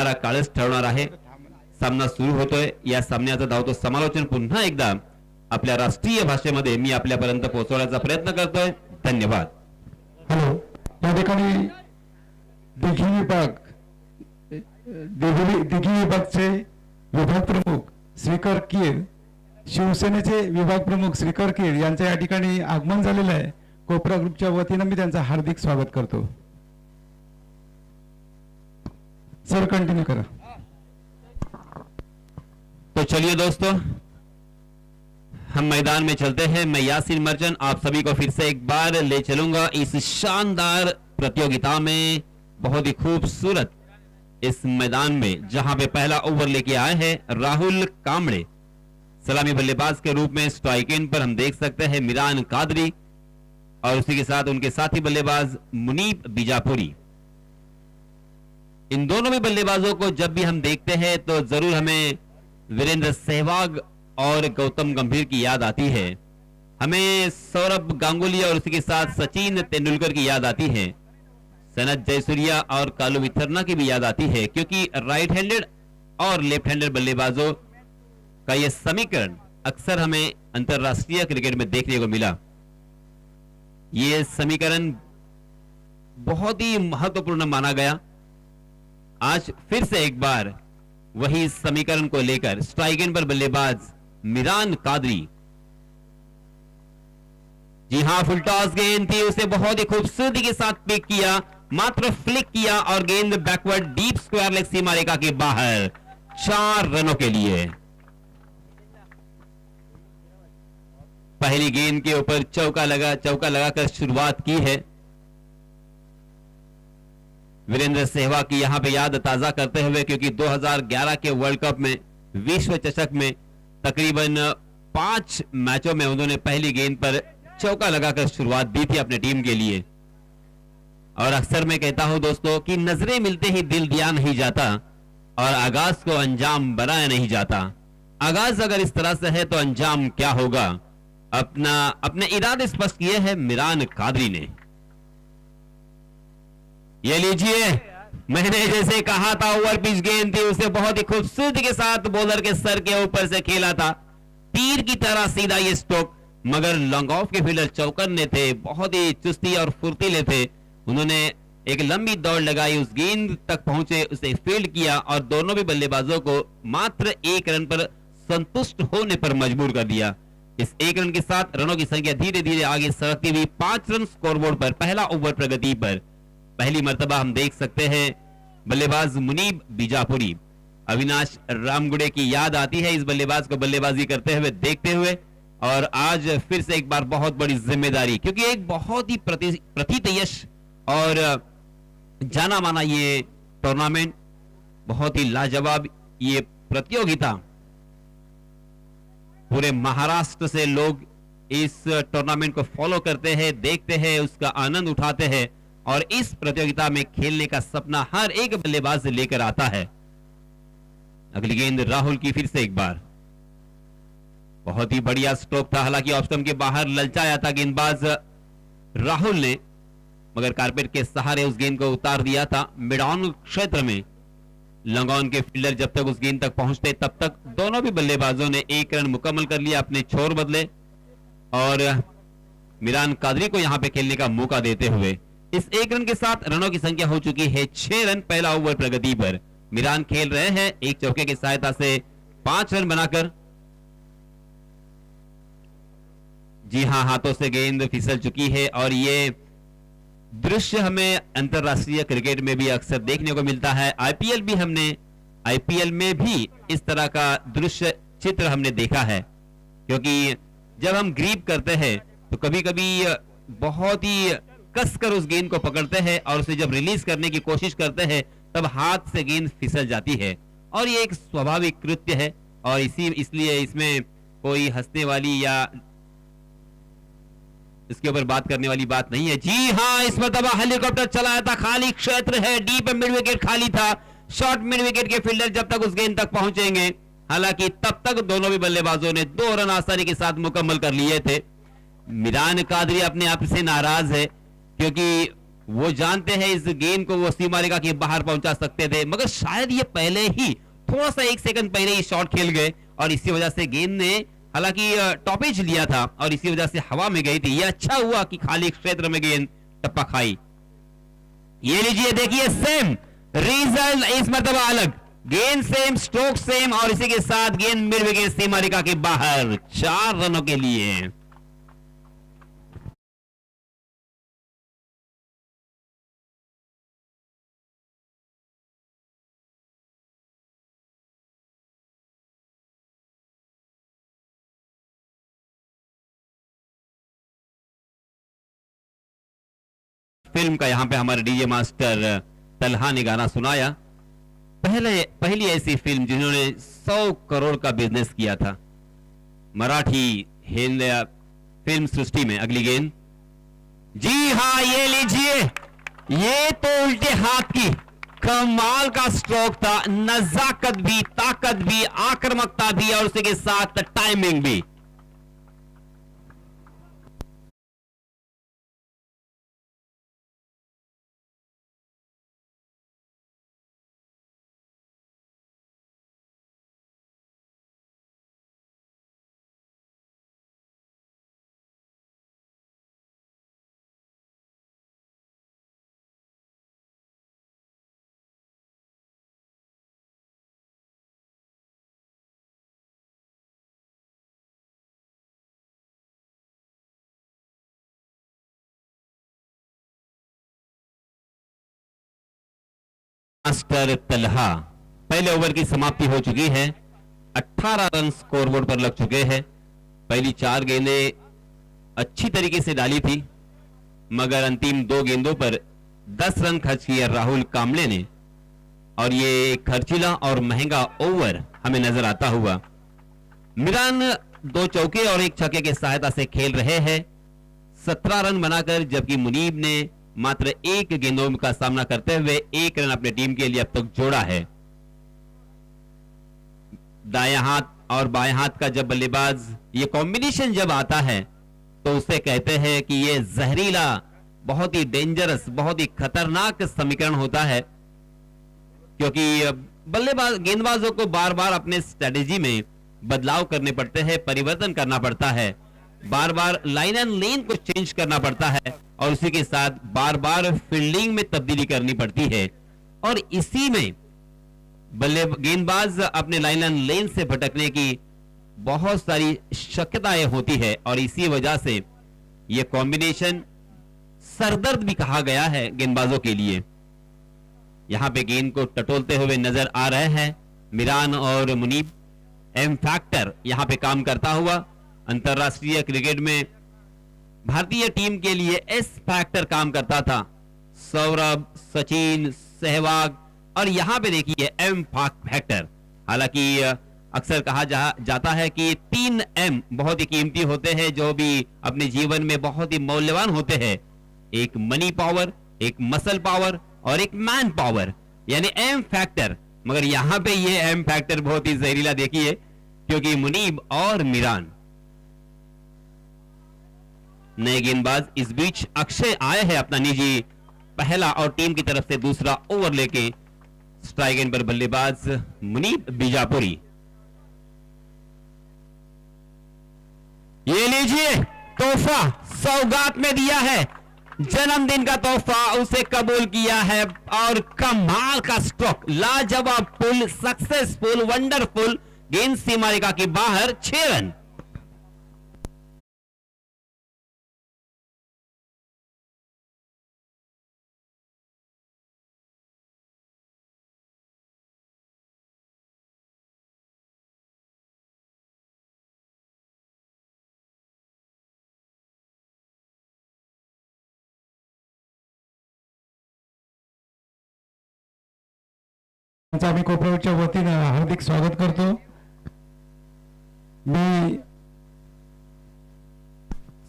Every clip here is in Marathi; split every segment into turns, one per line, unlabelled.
जिंकणारा काळच ठरवणार आहे. सामना सुरू होतोय. या सामन्याचं धावतो समालोचन पुन्हा एकदा आपल्या राष्ट्रीय भाषेमध्ये मी आपल्यापर्यंत पोहोचवण्याचा प्रयत्न करतोय. धन्यवाद.
हॅलो, या ठिकाणी दिघी विभागचे विभाग प्रमुख श्रीकर कीर, शिवसेनेचे विभाग प्रमुख श्रीकर कीर यांच्या या ठिकाणी आगमन झालेलं आहे. कोपरा ग्रुपच्या वतीनं मी त्यांचं हार्दिक स्वागत करतो. सर कंटिन्यू करा.
तो चलिए दोस्तों, हम मैदान में चलते हैं. मैं यासीन मर्चेंट आप सभी को फिर से एक बार ले चलूंगा इस शानदार प्रतियोगिता में. बहुत ही खूबसूरत इस मैदान में जहां पे पहला ओवर लेके आए हैं राहुल कामड़े. सलामी बल्लेबाज के रूप में स्ट्राइक इन पर हम देख सकते हैं मिरान कादरी और उसी के साथ उनके साथी बल्लेबाज मुनीब बीजापुरी. इन दोनों भी बल्लेबाजों को जब भी हम देखते हैं तो जरूर हमें वीरेंद्र सहवाग और गौतम गंभीर की याद आती है. हमें सौरभ गांगुली और उसी के साथ सचिन तेंदुलकर की याद आती है. सनत जयसूर्या और कालू विथरना की भी याद आती है, क्योंकि राइट हैंडेड और लेफ्ट हैंडेड बल्लेबाजों का यह समीकरण अक्सर हमें अंतरराष्ट्रीय क्रिकेट में देखने को मिला. यह समीकरण बहुत ही महत्वपूर्ण माना गया. आज फिर से एक बार वही समीकरण को लेकर स्ट्राइक इन पर बल्लेबाज मिरान कादरी. जी हां, फुल टॉस गेंद थी, उसे बहुत ही खूबसूरती के साथ पिक किया, मात्र फ्लिक किया और गेंद बैकवर्ड डीप स्क्वायर लेग सीमा रेखा के बाहर 4 रनों के लिए. पहली गेंद के ऊपर चौका लगाकर शुरुआत की है. वीरेंद्र सहवाग की यहां पे याद ताजा करते हुए, क्योंकि 2011 के वर्ल्ड कप में, विश्व चषक में तकरीबन 5 मैचों में उन्होंने पहली गेंद पर चौका लगाकर शुरुआत दी थी अपने टीम के लिए. और अक्सर मैं कहता हूं दोस्तों कि नजरें मिलते ही दिल दिया नहीं जाता और आगाज को अंजाम बनाया नहीं जाता. आगाज अगर इस तरह से है तो अंजाम क्या होगा, अपने इरादे स्पष्ट किए हैं मिरान कादरी ने. ये लीजिए, मैंने जैसे कहा था ओवर पिच गेंद थी, उसे बहुत ही खूबसूरती के साथ बॉलर के सर के ऊपर से खेला था. तीर की तरह सीधा ये स्ट्रोक, मगर लॉन्ग ऑफ के फील्डर चौकन्ने थे, बहुत ही चुस्ती और फुर्तीले थे. उन्होंने एक लंबी दौड़ लगाई, उस गेंद तक पहुंचे, उसे फील्ड किया और दोनों भी बल्लेबाजों को मात्र 1 रन पर संतुष्ट होने पर मजबूर कर दिया. इस 1 रन के साथ रनों की संख्या धीरे धीरे आगे सरकती हुई 5 रन स्कोरबोर्ड पर पहला ओवर प्रगति पर. पहली मर्तबा हम देख सकते हैं बल्लेबाज मुनीब बीजापुरी. अविनाश रामगुड़े की याद आती है इस बल्लेबाज को बल्लेबाजी करते हुए देखते हुए. और आज फिर से एक बार बहुत बड़ी जिम्मेदारी, क्योंकि एक बहुत ही प्रतीत यश और जाना माना ये टूर्नामेंट, बहुत ही लाजवाब ये प्रतियोगिता. पूरे महाराष्ट्र से लोग इस टूर्नामेंट को फॉलो करते हैं, देखते हैं, उसका आनंद उठाते हैं और इस प्रतियोगिता में खेलने का सपना हर एक बल्लेबाज लेकर आता है. अगली गेंद राहुल की फिर से एक बार, बहुत ही बढ़िया स्ट्रोक था, हालांकि ऑफ स्टंप के बाहर ललचाया था गेंदबाज राहुल ने, मगर कारपेट के सहारे उस गेंद को उतार दिया था. मिड ऑन क्षेत्र में लॉन्ग ऑन के फील्डर जब तक उस गेंद तक पहुंचते तब तक दोनों भी बल्लेबाजों ने 1 रन मुकम्मल कर लिया, अपने छोर बदले और मिरान कादरी को यहां पे खेलने का मौका देते हुए इस 1 रन के साथ रनों की संख्या हो चुकी है 6 रन पहला ओवर प्रगति पर. मिरान खेल रहे हैं एक चौके की सहायता से 5 रन बनाकर. जी हां, हाथों से गेंद फिसल चुकी है और ये दृश्य हमें अंतरराष्ट्रीय क्रिकेट में भी अक्सर देखने को मिलता है. आईपीएल में भी इस तरह का दृश्य चित्र हमने देखा है, क्योंकि जब हम ग्रीप करते हैं तो कभी कभी बहुत ही कसकर उस गेंद को पकड़ते हैं और उसे जब रिलीज करने की कोशिश करते हैं तब हाथ से गेंद फिसल जाती है और ये एक स्वाभाविक कृत्य है और इसलिए इसमें कोई हंसने वाली या इसके ऊपर बात करने वाली बात नहीं है. जी हां, इस मरतबा हेलीकॉप्टर चलाया था, खाली क्षेत्र है, डीप मिड विकेट खाली था. शॉर्ट मिड विकेट के फील्डर जब तक उस गेंद तक पहुंचेंगे, हालांकि तब तक दोनों भी बल्लेबाजों ने 2 रन आसानी के साथ मुकम्मल कर लिए थे. मिरान कादरी अपने आप से नाराज है, क्योंकि वो जानते हैं इस गेंद को वो सीमा रेखा के बाहर पहुंचा सकते थे, मगर शायद ये पहले ही थोड़ा सा 1 सेकंड पहले ही शॉट खेल गए और इसी वजह से गेंद ने हालांकि टॉपेज लिया था और इसी वजह से हवा में गई थी। ये अच्छा हुआ कि खाली क्षेत्र में गेंद टप्पा खाई। ये लीजिए, देखिए सेम रिजल्ट, इस मरतबा अलग, गेंद सेम, स्ट्रोक सेम और इसी के साथ गेंद मिड विकेट सीमा रेखा के बाहर 4 रनों के लिए। फिल्म का यहां पे हमारे डीजे मास्टर तलहा ने गाना सुनाया। पहली ऐसी फिल्म जिन्होंने 100 करोड़ का बिजनेस किया था मराठी हिंदी फिल्म सृष्टि में। अगली गेंद, जी हां, ये लीजिए, ये तो उल्टे हाथ की कमाल का स्ट्रोक था, नजाकत भी, ताकत भी, आक्रामकता भी और उसी के साथ टाइमिंग भी। मास्टर तलहा, पहले ओवर की समाप्ति हो चुकी है, 18 रन स्कोरबोर्ड पर लग चुके हैं। पहली 4 गेंदें अच्छी तरीके से डाली थी, मगर अंतिम 2 गेंदों पर 10 रन खर्च किए राहुल कांबले ने और ये खर्चीला और महंगा ओवर हमें नजर आता हुआ। मिरान 2 चौके और 1 छक्के की सहायता से खेल रहे हैं 17 रन बनाकर, जबकि मुनीब ने मात्र 1 गेंदों का सामना करते हुए 1 रन अपने टीम के लिए अब तक जोड़ा है। दाएं हाथ और बाएं हाथ का जब बल्लेबाज ये कॉम्बिनेशन जब आता है तो उसे कहते हैं कि ये जहरीला, बहुत ही डेंजरस, बहुत ही खतरनाक समीकरण होता है, क्योंकि बल्लेबाज गेंदबाजों को बार बार अपने स्ट्रेटेजी में बदलाव करने पड़ते हैं, परिवर्तन करना पड़ता है, बार बार लाइन एंड लेन को चेंज करना पड़ता है और उसी के साथ बार बार फील्डिंग में तब्दीली करनी पड़ती है। और इसी में गेंदबाज अपने लाइन एंड लेन से भटकने की बहुत सारी शक्यताएं होती है और इसी वजह से यह कॉम्बिनेशन सरदर्द भी कहा गया है गेंदबाजों के लिए। यहां पे गेंद को टटोलते हुए नजर आ रहे हैं मिरान और मुनीब। एम फैक्टर यहां पे काम करता हुआ, अंतरराष्ट्रीय क्रिकेट में भारतीय टीम के लिए एस फैक्टर काम करता था, सौरभ, सचिन, सहवाग और यहां पे देखिए एम फैक्टर। हालांकि अक्सर कहा जाता है कि 3 एम बहुत ही कीमती होते हैं, जो भी अपने जीवन में बहुत ही मूल्यवान होते हैं, एक मनी पावर, एक मसल पावर और एक मैन पावर, यानी एम फैक्टर। मगर यहां पे ये एम फैक्टर बहुत ही जहरीला देखिए, क्योंकि मुनीब और मिरान नए गेंदबाज। इस बीच अक्षय आए हैं अपना निजी पहला और टीम की तरफ से दूसरा ओवर लेके। स्ट्राइक एंड पर बल्लेबाज मुनीब बीजापुरी। ये लीजिए, तोहफा सौगात में दिया है, जन्मदिन का तोहफा उसे कबूल किया है और कमाल का स्ट्रोक, लाजवाब पुल, सक्सेसफुल, वंडरफुल, गेंद सीमा रेखा के बाहर 6 रन।
आम्ही कोपरावच्या वतीनं हार्दिक स्वागत करतो। मी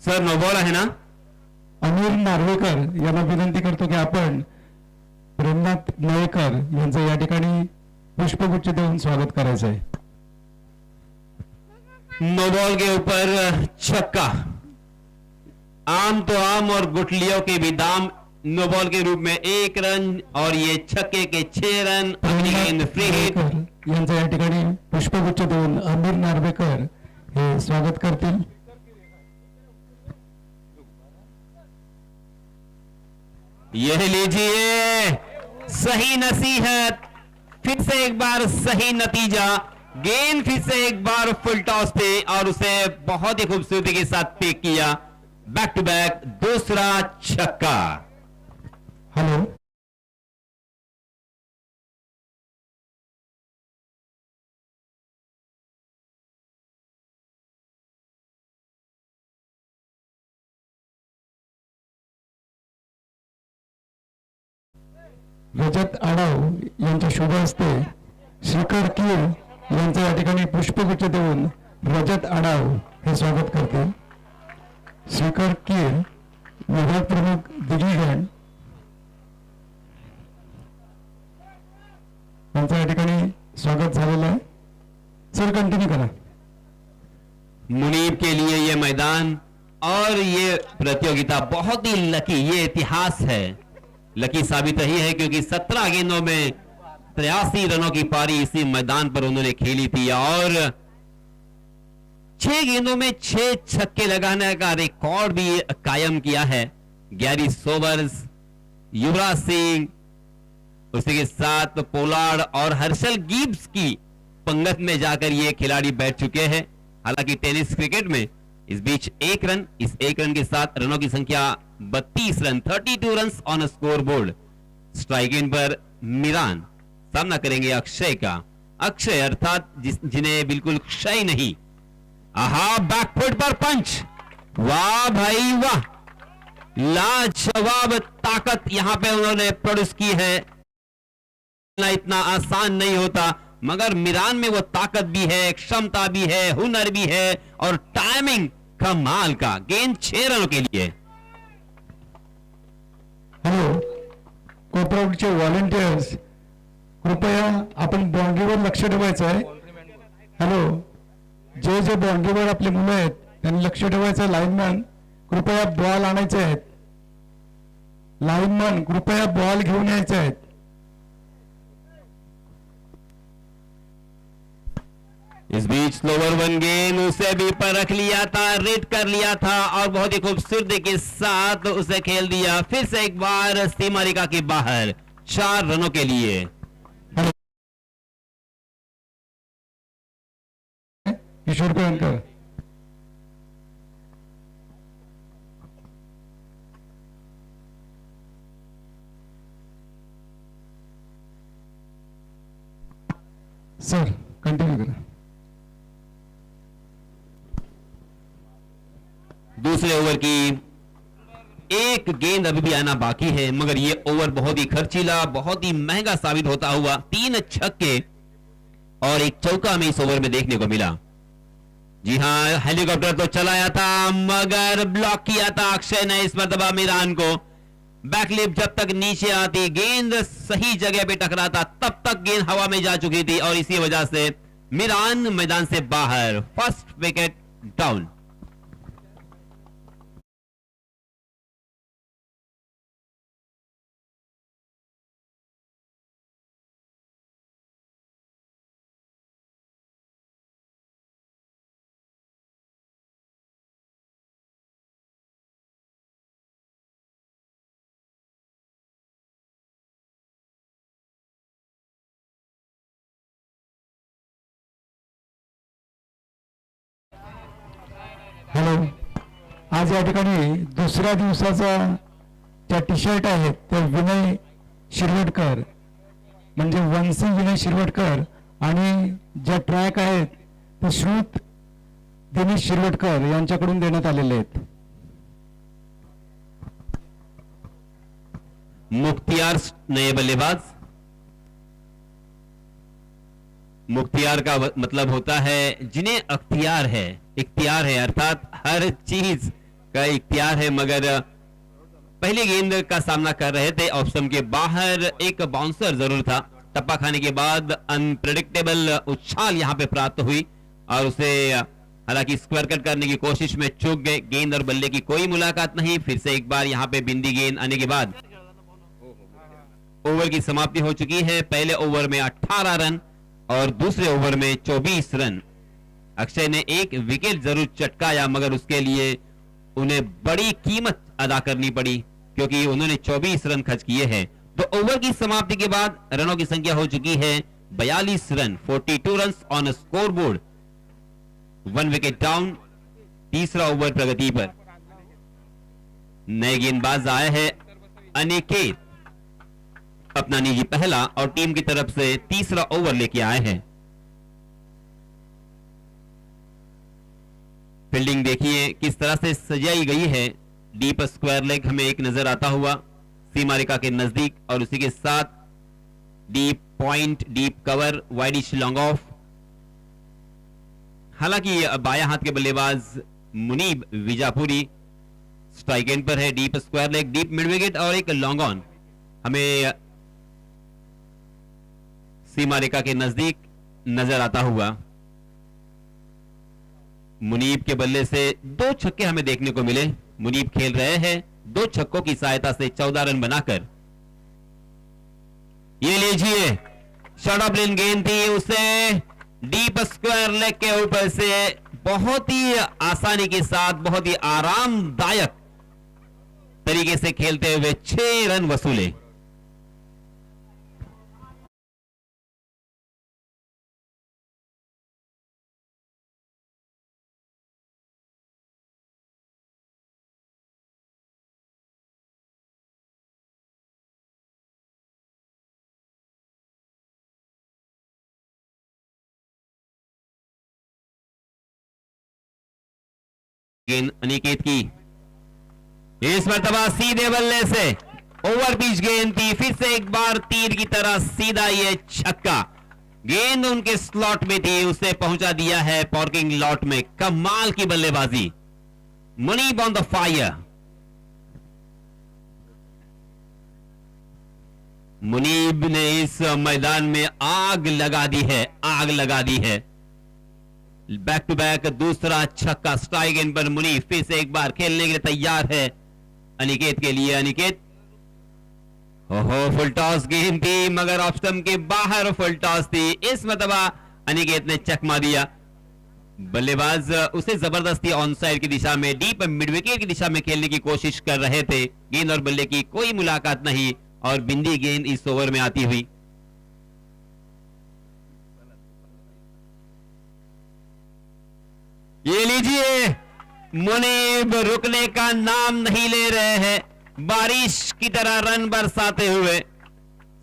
सर नो बॉल आहे ना?
अनिल नार्वेकर यांना विनंती करतो की आपण प्रेमनाथ मयेकर यांचं या ठिकाणी पुष्पगुच्छ देऊन स्वागत करायचं आहे।
नो बॉल के ऊपर छक्का। आम तो आम और गुठलियों के भी दाम नो बॉल के रूप में 1 रन और ये छक्के के 6 रन। अगली गेंद फ्री हिट।
यांचं या ठिकाणी पुष्पगुच्छ देऊन अमीर नार्वेकर हे स्वागत करतील।
यह लीजिए सही नसीहत, फिर से एक बार सही नतीजा। गेंद फिर से एक बार फुल टॉस पे और उसे बहुत ही खूबसूरती के साथ पिक किया। बैक टू बैक दूसरा छक्का।
हेलो रजत आडाव यांच्या शुभ हस्ते श्रीकर कीर यांचं या ठिकाणी पुष्पगुच्छ देऊन रजत आडाव हे स्वागत करतील। श्रीकर कीर विभाग प्रमुख दिग्गज यांचं या ठिकाणी स्वागत झालेलं आहे। सर कंटिन्यू करा।
मुनीब के लिए ये मैदान और ये प्रतियोगिता बहुत ही लकी, ये इतिहास है। लकी साबित ही है क्योंकि 17 गेंदों में 83 रनों की पारी इसी मैदान पर उन्होंने खेली थी और 6 गेंदों में 6 छक्के लगाने का रिकॉर्ड भी कायम किया है। गैरी सोबर्स, युवराज सिंह, उसी के साथ पोलार्ड और हर्षल गिब्स की पंगत में जाकर ये खिलाड़ी बैठ चुके हैं। हालांकि टेनिस क्रिकेट में इस बीच 1 रन, इस 1 रन के साथ रनों की संख्या 32 run, 32 run on score board. Strike इन पर मीरान सामना करेंगे अक्षय का। अक्षय अर्थात जिन्हें बिल्कुल क्षय नहीं। आहा, बैकफुट पर पंच, वाह भाई वाह, लाजवाब ताकत यहां पे उन्होंने प्रोड्यूस की है। इतना आसान नहीं होता मगर मीरान में वो ताकत भी है, क्षमता भी है, हुनर भी है और टाइमिंग कमाल का। गेंद 6 रनों के लिए।
हॅलो कोपरावरचे व्हॉलेंटियर्स, कृपया आपण बाउंड्रीवर लक्ष ठेवायचं आहे। हॅलो, जे जे बाउंड्रीवर आपले मुलं आहेत त्यांनी लक्ष ठेवायचं। लाईनमॅन कृपया बॉल आणायचे आहेत। लाईनमॅन कृपया बॉल घेऊन यायचे आहेत।
इस बीच स्लोवर वन गेंद उसे भी परख लिया था, रेड कर लिया था और बहुत ही खूबसूरती के साथ उसे खेल दिया। फिर से एक बार सीमा रेखा के बाहर 4 रनों के लिए।
किशोर कोयनकर, सर कंटिन्यू करा।
दूसरे ओवर की एक गेंद अभी भी आना बाकी है मगर ये ओवर बहुत ही खर्चीला, बहुत ही महंगा साबित होता हुआ 3 छक्के और 1 चौका हमें इस ओवर में देखने को मिला। जी हां, हेलीकॉप्टर तो चलाया था मगर ब्लॉक किया था अक्षय ने इस मर्तबा मीरान को। बैकलिप जब तक नीचे आती, गेंद सही जगह पे टकराता, तब तक गेंद हवा में जा चुकी थी और इसी वजह से मीरान मैदान से बाहर। First wicket down.
हॅलो, आज या ठिकाणी दुसऱ्या दिवसाचा ज्या टी शर्ट आहेत ते विनय शिरवटकर म्हणजे वंशी विनय शिरवटकर आणि ज्या ट्रॅक आहेत ते श्रुत दिनेश शिरवटकर यांच्याकडून देण्यात आलेले आहेत।
मुख्तियार नए बल्लेबाज। मुख्तियार का मतलब होता है जिन्हें अख्तियार है, इख्तियार है अर्थात हर चीज का इख्तियार है। मगर पहले गेंद का सामना कर रहे थे, ऑप्शन के बाहर एक बाउंसर जरूर था। टप्पा खाने के बाद अनप्रेडिक्टेबल उछाल यहां पे प्राप्त हुई और उसे हालांकि स्क्वायर कट करने की कोशिश में चूक गए। गेंद और बल्ले की कोई मुलाकात नहीं। फिर से एक बार यहां पे बिंदी गेंद आने के बाद ओवर की समाप्ति हो चुकी है। पहले ओवर में 18 रन और दूसरे ओवर में 24 रन। अक्षय ने एक विकेट जरूर चटकाया, मगर उसके लिए उन्हें बड़ी कीमत अदा करनी पड़ी क्योंकि उन्होंने 24 रन खर्च किए हैं। तो ओवर की समाप्ति के बाद रनों की संख्या हो चुकी है 42 run, 42 run on score board, 1 wicket down. तीसरा ओवर प्रगति पर। नए गेंदबाज आए हैं अनिकेत, अपना निजी पहला और टीम की तरफ से तीसरा ओवर लेके आए हैं। फील्डिंग देखिए किस तरह से सजाई गई है। डीप स्क्वायर लेग हमें एक नजर आता हुआ सीमा रेखा के नजदीक, और उसी के साथ deep point, deep cover, widish long off. हालांकि बायां हाथ के बल्लेबाज मुनीब विजापुरी स्ट्राइक एंड पर है। Deep square leg, deep mid wicket और एक लॉन्ग ऑन हमें सीमा रेखा के नजदीक नजर आता हुआ। मुनीब के बल्ले से 2 छक्के हमें देखने को मिले। मुनीब खेल रहे हैं 2 छक्कों की सहायता से 14 रन बनाकर। ये लीजिए शॉर्ट ऑफ लेन गेंद थी, उसे डीप स्क्वायर लेग के ऊपर से बहुत ही आसानी के साथ, बहुत ही आरामदायक तरीके से खेलते हुए 6 रन वसूले। गेंद अनिकेत की, इस मरतबा सीधे बल्ले से ओवर पिच गेंद थी, फिर से एक बार तीर की तरह सीधा ये छक्का। गेंद उनके स्लॉट में थी, उसे पहुंचा दिया है पार्किंग लॉट में। कमाल की बल्लेबाजी, Muneeb on the fire. Muneeb ने इस मैदान में आग लगा दी है, आग लगा दी है। बैक टू बैक दूसरा छक्का स्ट्राइक एंड पर मुनीब फिर से एक बार खेलने के लिए तैयार है अनिकेत के लिए। अनिकेत, ओहो फुल टॉस गेंद थी मगर ऑफ स्टंप के बाहर फुल टॉस थी। इस मरतबा अनिकेत ने चकमा दिया। बल्लेबाज उसे जबरदस्ती ऑन साइड की दिशा में, डीप मिड विकेट की दिशा में खेलने की कोशिश कर रहे थे। गेंद और बल्ले की कोई मुलाकात नहीं और बिंदी गेंद इस ओवर में आती हुई। ये लीजिए, मुनीब रुकने का नाम नहीं ले रहे हैं, बारिश की तरह रन बरसाते हुए।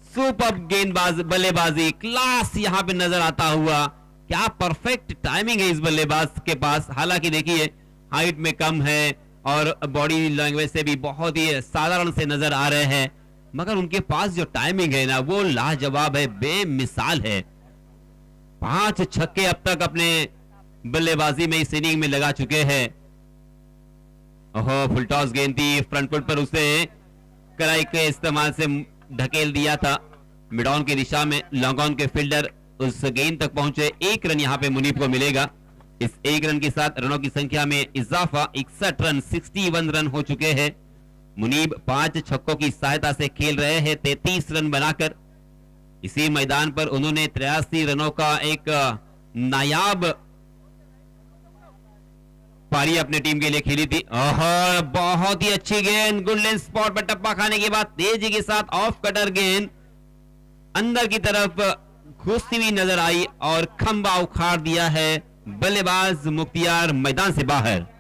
सुपर गेंदबाज बल्लेबाजी, क्लास यहां पे नजर आता हुआ। क्या परफेक्ट टाइमिंग है इस बल्लेबाज के पास। हालांकि देखिए हाइट में कम है और बॉडी लैंग्वेज से भी बहुत ही साधारण से नजर आ रहे हैं, मगर उनके पास जो टाइमिंग है ना वो लाजवाब है, बेमिसाल है। 5 छक्के अब तक अपने बल्लेबाजी में इस इनिंग में लगा चुके हैं। ओहो फुल टॉस गेंद थी, फ्रंट फुट पर उसे कलाई के इस्तेमाल से ढकेल दिया था मिड ऑन की दिशा में। लॉन्ग ऑन के फील्डर उस गेंद तक पहुंचे। 1 रन यहां पे मुनीब को मिलेगा। इस 1 रन के साथ रनों की संख्या में इजाफा, 61 रन, 61 रन हो चुके हैं। मुनीब 5 छक्कों की सहायता से खेल रहे हैं 33 रन बनाकर। इसी मैदान पर उन्होंने 83 रनों का एक नायाब पारी अपने टीम के लिए खेली थी। बहुत ही अच्छी गेंद, गुड लेंथ स्पॉट पर टप्पा खाने के बाद तेजी के साथ ऑफ कटर गेंद अंदर की तरफ घुसती हुई नजर आई और खंबा उखाड़ दिया है बल्लेबाज मुख्तियार मैदान से बाहर।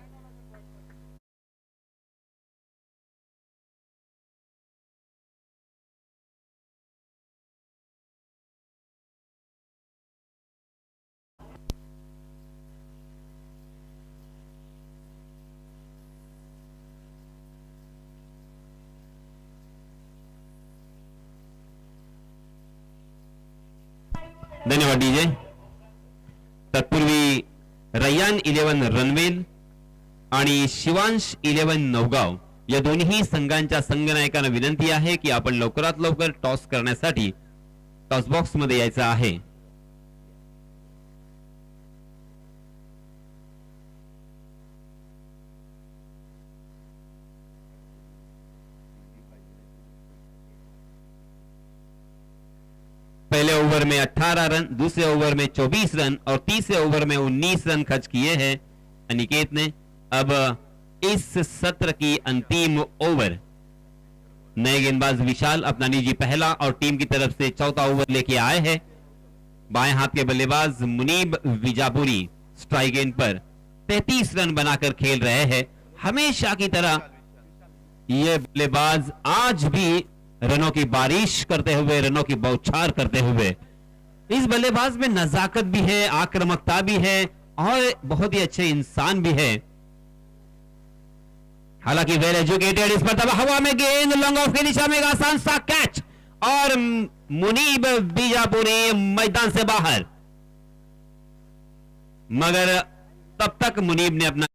धन्यवाद डीजे। तत्पूर्वी रय्यान 11 रणवेल आणि शिवांश 11 नवगाव या दोन्ही संघांच्या संघनायकांना विनंती आहे की आपण लवकरात लवकर टॉस करण्यासाठी टॉस बॉक्स मध्ये यायचं आहे। पहले ओवर में 18 रन, दूसरे ओवर में 24 रन और तीसरे ओवर में 19 रन खर्च किए हैं अनिकेत ने। अब इस सत्र की अंतिम ओवर, नए गेंदबाज विशाल अपना निजी पहला और टीम की तरफ से चौथा ओवर लेके आए हैं। बाएं हाथ के बल्लेबाज मुनीब विजापुरी स्ट्राइक एंड पर 33 रन बनाकर खेल रहे हैं। हमेशा की तरह ये बल्लेबाज आज भी रनों की बारिश करते हुए, रनों की बौछार करते हुए, इस बल्लेबाज में नजाकत भी है, आक्रामकता भी है और बहुत ही अच्छे इंसान भी है। हालांकि वेल एजुकेटेड, इस पर तब हवा में गेंद लॉन्ग ऑफ की दिशा में एक आसान सा कैच और मुनीब बीजापुरी मैदान से बाहर, मगर तब तक मुनीब ने अपना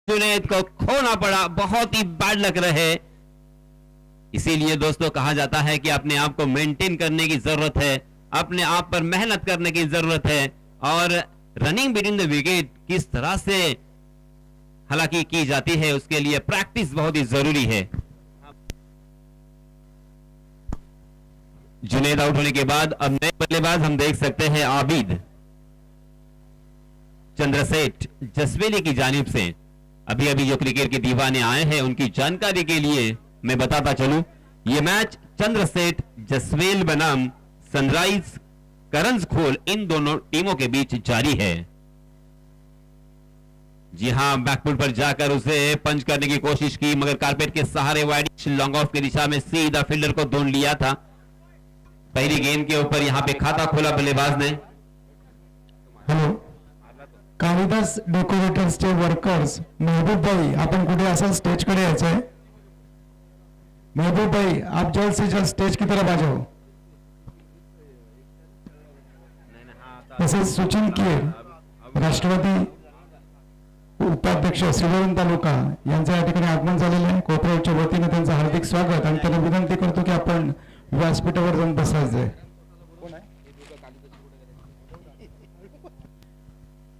जुनैद को खोना पड़ा। बहुत ही बैड लग रहे। इसीलिए दोस्तों कहा जाता है कि अपने आप को मेंटेन करने की जरूरत है, अपने आप पर मेहनत करने की जरूरत है और रनिंग बिटवीन द विकेट किस तरह से हालांकि की जाती है उसके लिए प्रैक्टिस बहुत ही जरूरी है। जुनैद आउट होने के बाद अब नए बल्लेबाज हम देख सकते हैं आबिद चंद्रसेठ जसवेली की जानिब से। अभी अभी जो क्रिकेट के दीवाने आए हैं उनकी जानकारी के लिए मैं बताता चलूं, यह मैच चंद्रसेठ जसवेल बनाम सनराइज करंज खोल इन दोनों टीमों के बीच जारी है। जी हां, बैकफुट पर जाकर उसे पंच करने की कोशिश की मगर कारपेट के सहारे वाइड लॉन्ग ऑफ की दिशा में सीधा फील्डर को धून लिया था। पहली गेंद के ऊपर यहां पे खाता खोला बल्लेबाज ने।
हॅलो, कालिदास डेकोरेटर्सचे वर्कर्स महबूब भाई, आपण कुठे असा स्टेज कडे यायचंय? महबूब भाई, आप जल्द से जल्द स्टेज की तरफ आ जाओ। तसेच सूचन कीर राष्ट्रवादी उपाध्यक्ष श्रीवरून तालुका यांचं या ठिकाणी आगमन झालेलं आहे। कोपरावच्या वतीने त्यांचं हार्दिक स्वागत आणि त्यांना विनंती करतो की आपण व्यासपीठावर जाऊन बसायचंय।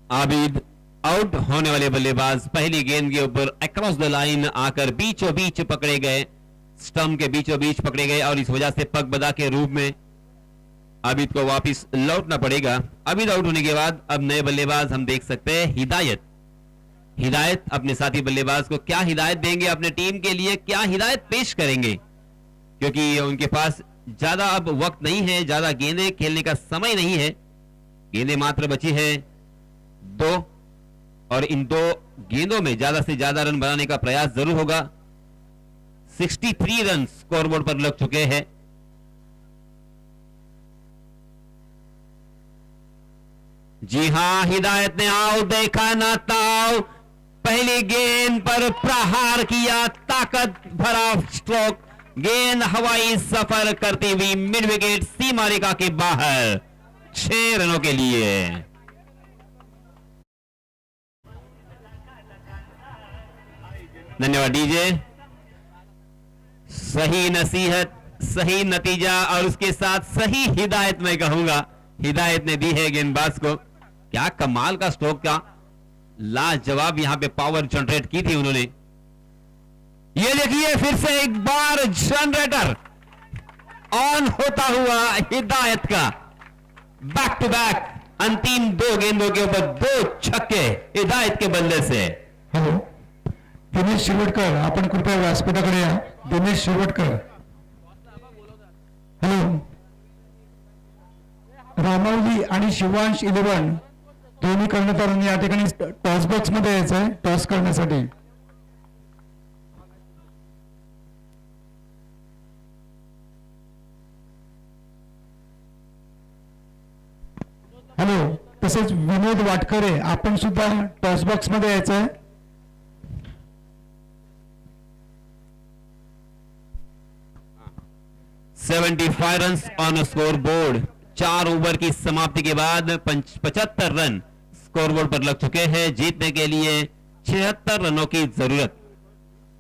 आबिद आउट होने वाले बल्लेबाज पहली गेंद के ऊपर अक्रॉस द लाइन आकर बीचों बीच पकड़े गए, स्टंप के बीचों बीच पकड़े गए और इस वजह से पगबदा के रूप में आबिद को वापस लौटना पड़ेगा। आबिद आउट होने के बाद अब नए बल्लेबाज हम देख सकते हैं हिदायत। हिदायत अपने साथी बल्लेबाज को क्या हिदायत देंगे, अपने टीम के लिए क्या हिदायत पेश करेंगे, क्योंकि उनके पास ज्यादा अब वक्त नहीं है, ज्यादा गेंदें खेलने का समय नहीं है। गेंदें मात्र बची है 2 और इन 2 गेंदों में ज्यादा से ज्यादा रन बनाने का प्रयास जरूर होगा। 63 रन स्कोरबोर्ड पर लग चुके हैं। जी हां, हिदायत ने आओ देखा ना ताओ, पहली गेंद पर प्रहार किया, ताकत भरा स्ट्रोक, गेंद हवाई सफर करती हुई मिड विकेट सीमा रेखा के बाहर 6 रनों के लिए। धन्यवाद डीजे। सही नसीहत, सही नतीजा और उसके साथ सही हिदायत मैं कहूंगा हिदायत ने दी है गेंदबाज को। क्या कमाल का स्ट्रोक, का लाजवाब यहां पे पावर जनरेट की थी उन्होंने। ये देखिए फिर से एक बार जनरेटर ऑन होता हुआ हिदायत का बैक टू बैक अंतिम 2 गेंदों के ऊपर 2 छक्के हिदायत के बल्ले से।
हॅलो, दिनेश शिरवटकर, आपण कृपया व्यासपीठाकडे या. दिनेश शिरवटकर. हॅलो, रामावली आणि शिवांश 11 दोन्ही कर्णधारांनी या ठिकाणी टॉस बॉक्स मध्ये यायचंय टॉस करण्यासाठी. हॅलो, तसेच विनोद वाटकरे, आपण सुद्धा टॉस बॉक्स मध्ये यायचंय.
Seventy 75 run on score board. 4 over की समाप्ति के बाद 75 रन स्कोर बोर्ड पर लग चुके हैं. जीतने के लिए 76 रनों की जरूरत.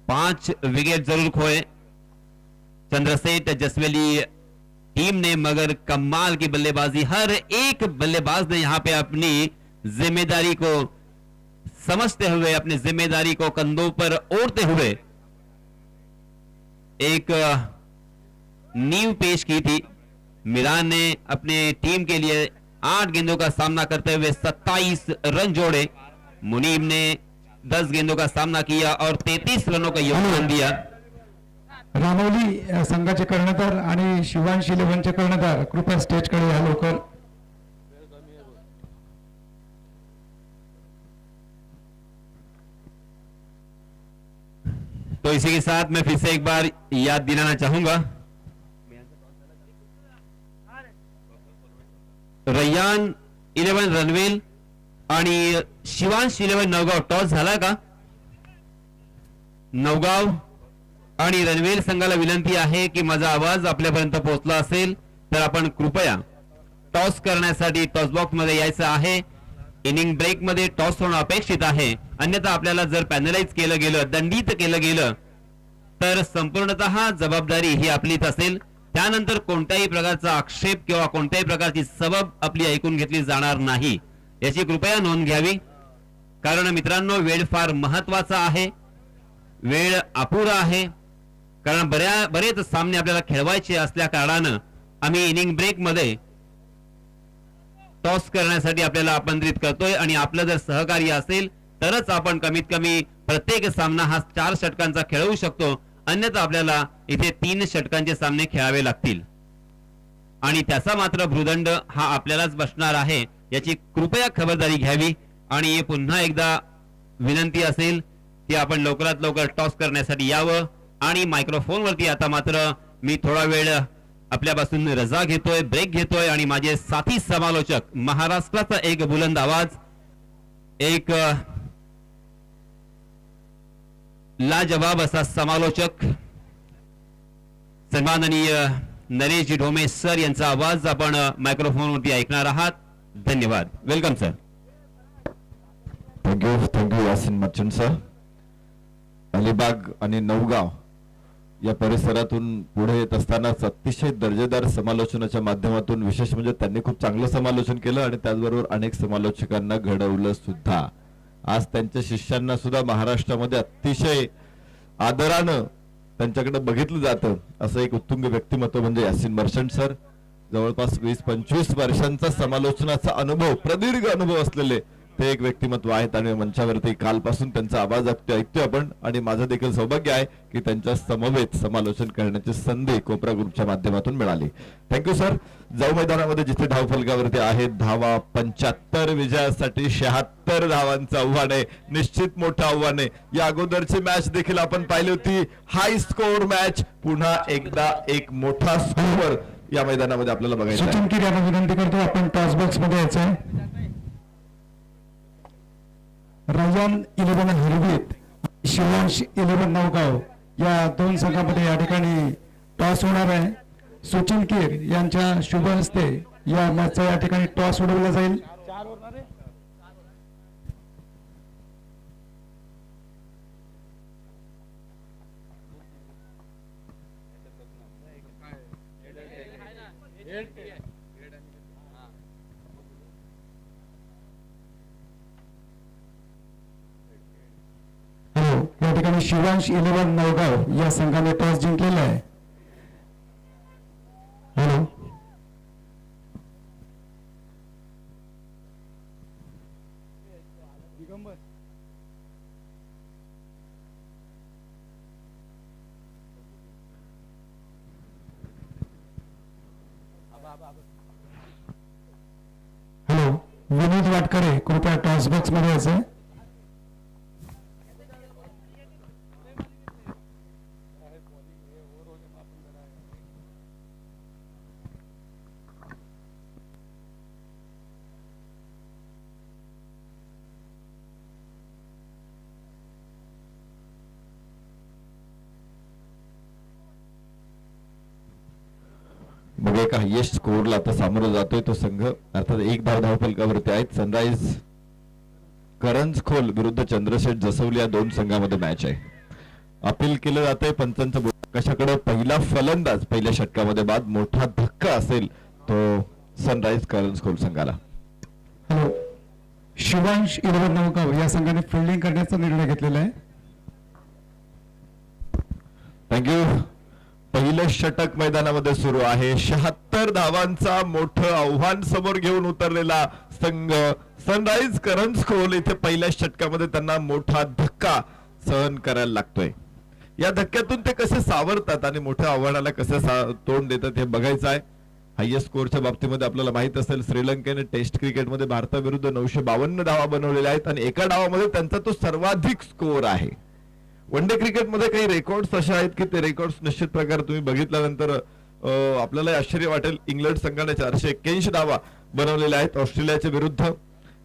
5 विकेट जरूर खोए चंद्रसेठ जसवेली टीम ने, मगर कमाल की बल्लेबाजी. हर एक बल्लेबाज ने यहां पे अपनी जिम्मेदारी को समझते हुए, अपनी जिम्मेदारी को कंधों पर ओढ़ते हुए एक नींव पेश की थी. मिरान ने अपने टीम के लिए 8 गेंदों का सामना करते हुए 27 रन जोड़े. मुनीब ने 10 गेंदों का सामना किया और 33 रनों का योगदान दिया.
रामवली संघाचे कर्णधार आणि शिवांश 11चे कर्णधार कृपया स्टेजकडे या लवकर.
तो इसी के साथ मैं फिर से एक बार याद दिलाना चाहूंगा, रय्यान 11 रणवीर आणि शिवांश 11 नवगाव टॉस झाला का? नवगाव आणि रणवीर संघाला विनंती आहे की माझा आवाज आपल्यापर्यंत पोहोचला असेल तर आपण कृपया टॉस करण्यासाठी टॉस बॉक्स मध्ये यायचं आहे. इनिंग ब्रेक मध्ये टॉस होणं अपेक्षित आहे. अन्यथा आपल्याला जर पॅनलाइज केलं गेलं, दंडित केलं गेलं तर संपूर्णतः जबाबदारी ही आपलीच असेल. त्यानंतर कोणत्याही प्रकारचा आक्षेप किंवा कोणत्याही प्रकारची सबब आपली ऐकून घेतली जाणार नाही, याची कृपया नोंद घ्यावी. कारण मित्रांनो, वेळ फार महत्वाचा आहे, वेळ अपुरा आहे. कारण बरेच सामने आपल्याला खेळवायचे असल्या कारणानं आम्ही इनिंग ब्रेक मध्ये टॉस करण्यासाठी आपल्याला आमंत्रित करतोय. आणि आपलं जर सहकार्य असेल तरच आपण कमीत कमी प्रत्येक सामना हा 4 षटकांचा खेळवू शकतो. अन्यथा आपल्याला इथे 3 षटकांचे सामने खेळावे लागतील आणि त्याचा मात्र भूदंड हा आपल्यालाच बसणार आहे, याची कृपया खबरदारी घ्यावी. आणि पुन्हा एकदा विनंती असेल की आपण लवकरात लवकर टॉस करण्यासाठी यावं. आणि मायक्रोफोन वरती आता मात्र मी थोडा वेळ आपल्यापासून रजा घेतोय, ब्रेक घेतोय आणि माझे साथी समालोचक, महाराष्ट्राचा एक बुलंद आवाज, एक लाजवाब असा समालोचक सन्माननीय नरेशजी ढोमे सर यांचा आवाज आपण मायक्रोफोन वरती ऐकणार आहात. धन्यवाद. Welcome sir.
Thank you Yasin Merchant sir. Alibag आणि नवगाव या परिसरातून पुढे येत असतानाच अतिशय दर्जेदार समालोचनाच्या माध्यमातून, विशेष म्हणजे त्यांनी खूप चांगलं समालोचन केलं आणि त्याचबरोबर अनेक समालोचकांना घडवलं सुद्धा. आज त्यांच्या शिष्यांना सुद्धा महाराष्ट्रामध्ये अतिशय आदरानं त्यांच्याकडे बघितलं जातं असं एक उत्तुंग व्यक्तिमत्व म्हणजे यासिन मर्चंट सर. जवळपास 20-25 वर्षांचा समालोचनाचा अनुभव, प्रदीर्घ अनुभव असलेले ते एक व्यक्तिमत्व आहेत आणि मंचावरती कालपासून त्यांचा आवाज ऐकतोय आपण. आणि माझं देखील सौभाग्य आहे की त्यांच्या समवेत समालोचन करण्याची संधी कोपरा ग्रुपच्या माध्यमातून मिळाली. Thank you sir. जाऊ मैदानामध्ये जिथे धावफलकावरती आहेत धावा 75, विजयासाठी 76 धावांचं आव्हान आहे. निश्चित मोठं आव्हान आहे. या अगोदरची मॅच देखील आपण पाहिली होती, हाय स्कोर मॅच. पुन्हा एकदा एक मोठा स्कोर या मैदानामध्ये आपल्याला बघायचा आहे.
सचिन किर यांना विनंती करतो आपण टॉस बॉक्स मध्ये यायचंय. रय्यान 11 हरवीत, शिवांश 11 नवगाव या 2 संघामध्ये या ठिकाणी टॉस होणार आहे. सचिन कीर यांच्या शुभ हस्ते या मॅचचा या ठिकाणी टॉस उडवला जाईल. या ठिकाणी शिवांश 11 नवगाव या संघाने टॉस जिंकलेला आहे. हॅलो, हॅलो, विनोद वाटकरे कृपया टॉस बॉक्स मध्ये यायचंय.
मग एका हायेस्ट स्कोअरला आता सामोरं जातोय तो संघ, अर्थात एक धावफलकावरती आहेत. सनराइज करंजखोल विरुद्ध चंद्रशेठ जसवली या दोन संघामध्ये मॅच आहे. अपील केलं जातंय पंचांच्या कशाकडे. पहिला फलंदाज पहिल्या षटकामध्ये बाद, मोठा धक्का असेल तो सनराइज करंजखोल संघाला.
हॅलो, शिवांश इरवड नवगाव या संघाने फिल्डिंग करण्याचा निर्णय घेतलेला आहे.
थँक्यू. पहिलं षटक मैदानामध्ये सुरू आहे. 76 धावांचा मोठं आव्हान समोर घेऊन उतरलेला संघ सनराइज करंजखोल इथे पहिल्या षटकामध्ये त्यांना मोठा धक्का सहन करायला लागतोय. या धक्क्यातून ते कसे सावरतात आणि मोठ्या आव्हानाला कसं तोंड देतात हे बघायचं आहे. हायएस्ट स्कोअरच्या बाबतीमध्ये आपल्याला माहित असेल श्रीलंकेने टेस्ट क्रिकेटमध्ये भारताविरुद्ध 952 धावा बनवलेल्या आहेत आणि एका डावामध्ये त्यांचा तो सर्वाधिक स्कोअर आहे. वन डे क्रिकेटमध्ये काही रेकॉर्ड्स असे आहेत की ते रेकॉर्ड्स निश्चित प्रकारे तुम्ही बघितल्यानंतर आपल्याला आश्चर्य वाटेल. इंग्लंड संघाने 481 धावा बनवलेल्या आहेत ऑस्ट्रेलियाच्या विरुद्ध.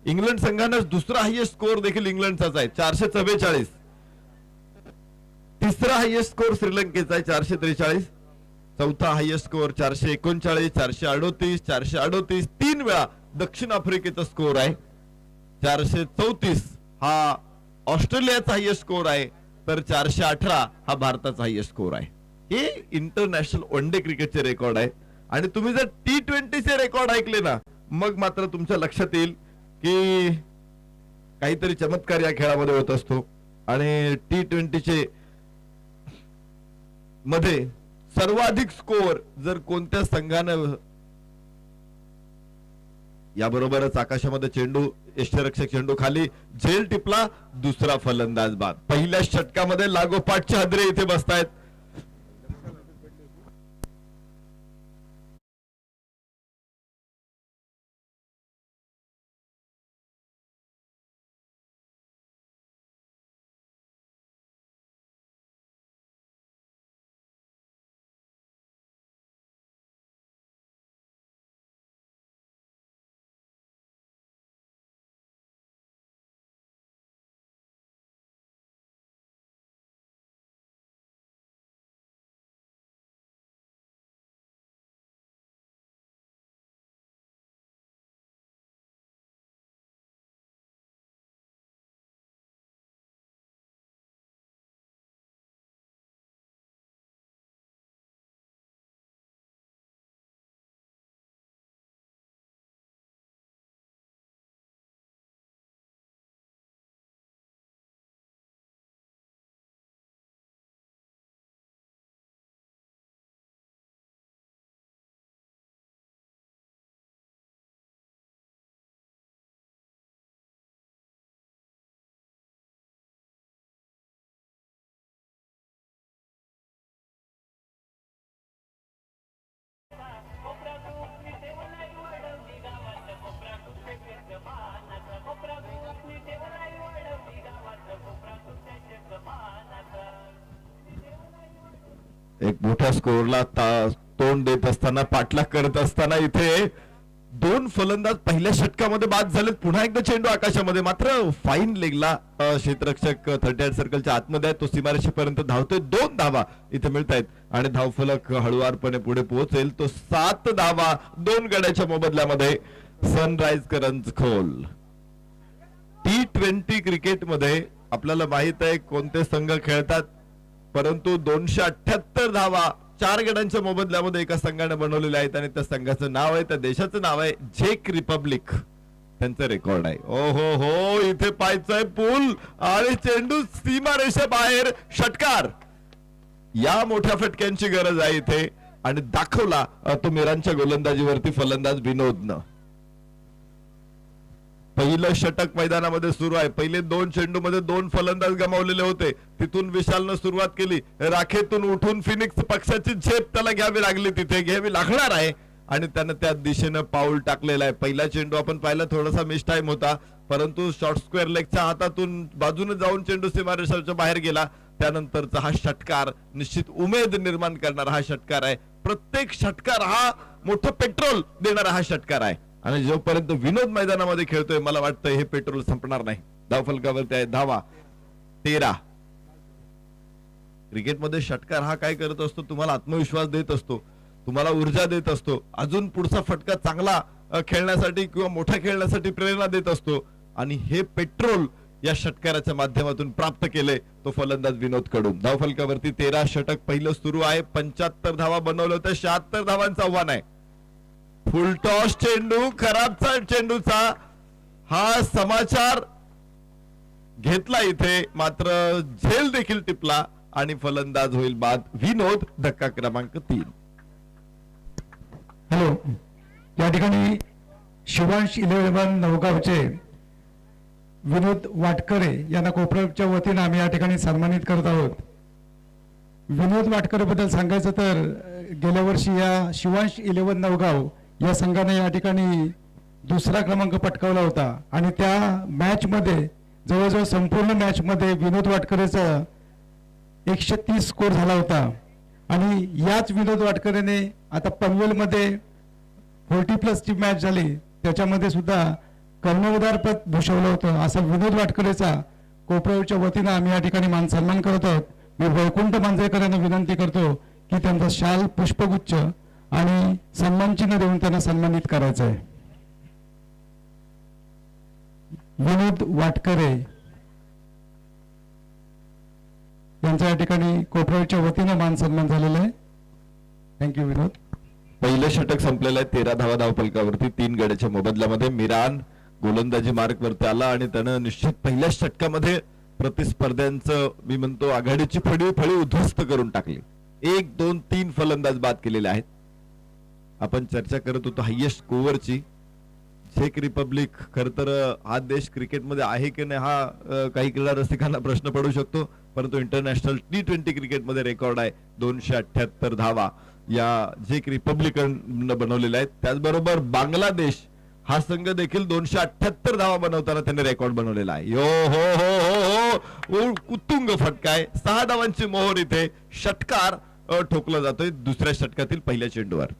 इंग्लंड संघाने दुसरा हायएस्ट स्कोअर देखील इंग्लंडचाच आहे 444. तिसरा हायएस्ट स्कोअर श्रीलंकेचा आहे 443. चौथा हायएस्ट स्कोअर 439, 438, 438. 3 वेळा दक्षिण आफ्रिकेचा स्कोअर आहे 434. हा ऑस्ट्रेलियाचा हायएस्ट स्कोअर आहे, तर 418 हा भारताचा हायएस्ट स्कोअर आहे. हे इंटरनॅशनल वन डे क्रिकेटचे रेकॉर्ड आहे. आणि तुम्ही जर T20चे रेकॉर्ड ऐकले ना, मग मात्र तुमच्या लक्षात येईल की काहीतरी चमत्कार या खेळामध्ये होत असतो. आणि T20चे मध्ये सर्वाधिक स्कोअर जर कोणत्या संघानं, याबरोबरच आकाशामध्ये चेंडू, यष्टिरक्षक चेंडू खाली, झेल टिपला, दुसरा फलंदाज बाद. पहिल्या षटकामध्ये लागोपाठचे हादरे इथे बसतायत. एक मोठ्या स्कोअरला तोंड देत असताना, पाठलाग करत असताना इथे दोन फलंदाज पहिल्या षटकामध्ये बाद झालेत. पुन्हा एकदा चेंडू आकाशामध्ये, मात्र फाईन लेगला क्षेत्ररक्षक 38 सर्कलच्या आतमध्ये आहे, तो सीमारेषेपर्यंत धावतोय. 2 धावा इथे मिळत आहेत आणि धावफलक हळुवारपणे पुढे पोहोचेल. तो 7 धावा 2 गड्याच्या मोबदल्यामध्ये सनराइज करंजखोल. T20 क्रिकेटमध्ये आपल्याला माहित आहे कोणते संघ खेळतात, परंतु 278 धावा 4 गड्यांच्या मोबदल्यामध्ये एका संघाने बनवलेल्या आहेत आणि त्या संघाचं नाव आहे, त्या देशाचं नाव आहे झेक रिपब्लिक. त्यांचं रेकॉर्ड आहे. ओ हो हो, इथे पाहायचंय पूल आणि चेंडू सीमारेषे बाहेर. षटकार. या मोठ्या फटक्यांची गरज आहे इथे आणि दाखवला तो मिरांच्या गोलंदाजीवरती फलंदाज विनोदनं. पहिलं षटक मैदानामध्ये सुरू आहे. पहिले 2 चेंडू मध्ये 2 फलंदाज गमावलेले होते. तिथून विशालनं सुरुवात केली. राखेतून उठून फिनिक्स पक्षाची झेप त्याला घ्यावी लागली, तिथे घ्यावी लागणार आहे आणि त्यानं त्या दिशेनं पाऊल टाकलेलं आहे. पहिला चेंडू आपण पाहिला, थोडासा मिस टाइम होता, परंतु शॉर्ट स्क्वेअर लेगच्या हातातून बाजूने जाऊन चेंडू सीमारेषेच्या बाहेर गेला. त्यानंतरचा हा षटकार निश्चित उमेद निर्माण करणारा हा षटकार आहे. प्रत्येक षटकार हा मोठं पेट्रोल देणारा हा षटकार आहे आणि जोपर्यंत विनोद मैदानामध्ये खेळतोय मला वाटतं हे पेट्रोल संपणार नाही. धावफलकावरती आहे धावा 13. क्रिकेटमध्ये षटकार हा काय करत असतो, तुम्हाला आत्मविश्वास देत असतो, तुम्हाला ऊर्जा देत असतो, अजून पुढचा फटका चांगला खेळण्यासाठी किंवा मोठा खेळण्यासाठी प्रेरणा देत असतो आणि हे पेट्रोल या षटकाराच्या माध्यमातून प्राप्त केले तो फलंदाज विनोद कडू. धावफलकावरती 13 षटक पहिलं सुरू आहे. 75 धावा बनवलं होतं, 76 धावांचं आव्हान आहे. फुल टॉस चेंडू, खराबचा चेंडूचा हा समाचार घेतला इथे, मात्र झेल देखील टिपला आणि फलंदाज होईल बाद. विनोद धक्का क्रमांक 3.
हॅलो, या ठिकाणी शिवांश 11 नवगावचे विनोद वाटकरे यांना कोपरच्या वतीने आम्ही या ठिकाणी सन्मानित करत आहोत. विनोद वाटकरे बद्दल सांगायचं तर गेल्या वर्षी या शिवांश 11 नवगाव या संघाने या ठिकाणी दुसरा क्रमांक पटकावला होता आणि त्या मॅच मध्ये जवळजवळ संपूर्ण मॅच मध्ये विनोद वाटकरेचा 130 स्कोर झाला होता आणि याच विनोद वाटकरेने आता पनवेलमध्ये 40+ ची मॅच झाली, त्याच्यामध्ये सुद्धा कर्णधार पद भूषवलं होतं. असं विनोद वाटकरेचा कोपरच्या वतीनं आम्ही या ठिकाणी मान सन्मान करत आहोत. मी वैकुंठ मांजरेकर यांना विनंती करतो की त्यांचा शाल, पुष्पगुच्छ आणि सन्मान चिन्ह देऊन त्यांना सन्मानित करायचं आहे. विनोद वाटकरे यांच्या या ठिकाणी कोपरच्या वतीनं मान सन्मान झालेला आहे. थँक्यू विनोद.
पहिलं षटक संपलेलं आहे. 13 धावा धावफलकावरती 3 गड्याच्या मोबदल्यामध्ये. मिरान गोलंदाजी मार्क वरती आला आणि त्यानं निश्चित पहिल्या षटकामध्ये प्रतिस्पर्ध्यांचं मी म्हणतो आघाडीची फळी उद्ध्वस्त करून टाकली. 1, 2, 3 फलंदाज बाद केलेले आहेत. आपण चर्चा करत होतो हायएस्ट स्कोअरची. झेक रिपब्लिक खर तर हा देश क्रिकेटमध्ये आहे की नाही हा काही क्रीडा रसिकांना प्रश्न पडू शकतो, परंतु इंटरनॅशनल T20 क्रिकेटमध्ये रेकॉर्ड आहे 278 धावा या झेक रिपब्लिकन बनवलेल्या आहेत. त्याचबरोबर बांगलादेश हा संघ देखील 278 धावा बनवताना त्याने रेकॉर्ड बनवलेला आहे. यो हो हो हो हो, उत्तुंग फटका आहे. 6 धावांची मोहर इथे. षटकार ठोकला जातोय दुसऱ्या षटकातील पहिल्या चेंडूवर.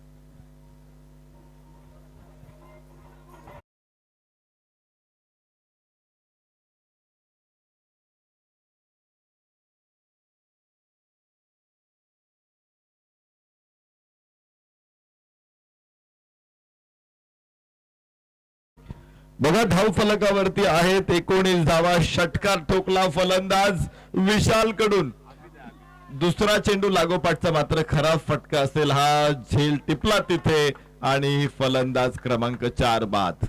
बघा धाव फलकावरती आहेत 19 धावा. षटकार ठोकला फलंदाज विशाल कडून. दुसरा चेंडू लागोपाठचा मात्र खराब फटका असेल. हा झेल टिपला तिथे आणि फलंदाज क्रमांक 4 बाद.